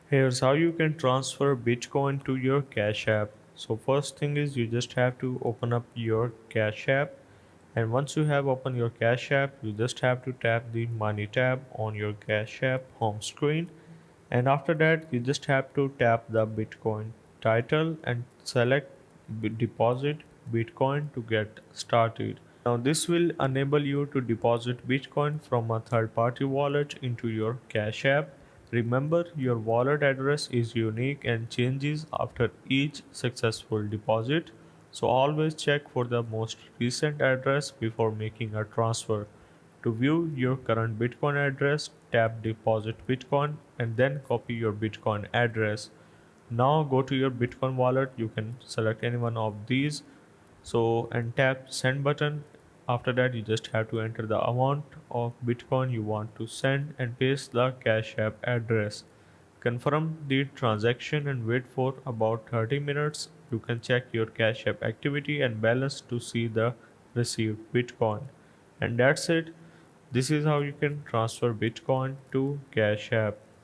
Here's how you can transfer Bitcoin to your Cash App. So first thing is you just have to open up your Cash App, and once you have opened your Cash App, you just have to tap the Money tab on your Cash App home screen, and after that you just have to tap the Bitcoin title and select deposit Bitcoin to get started. Now this will enable you to deposit Bitcoin from a third-party wallet into your Cash App. Remember, your wallet address is unique and changes after each successful deposit, so always check for the most recent address before making a transfer. To view your current Bitcoin address, tap Deposit Bitcoin and then copy your Bitcoin address. Now go to your Bitcoin wallet. You can select any one of these, and tap Send button. After that, you just have to enter the amount of Bitcoin you want to send and paste the Cash App address. Confirm the transaction and wait for about 30 minutes. You can check your Cash App activity and balance to see the received Bitcoin. And that's it. This is how you can transfer Bitcoin to Cash App.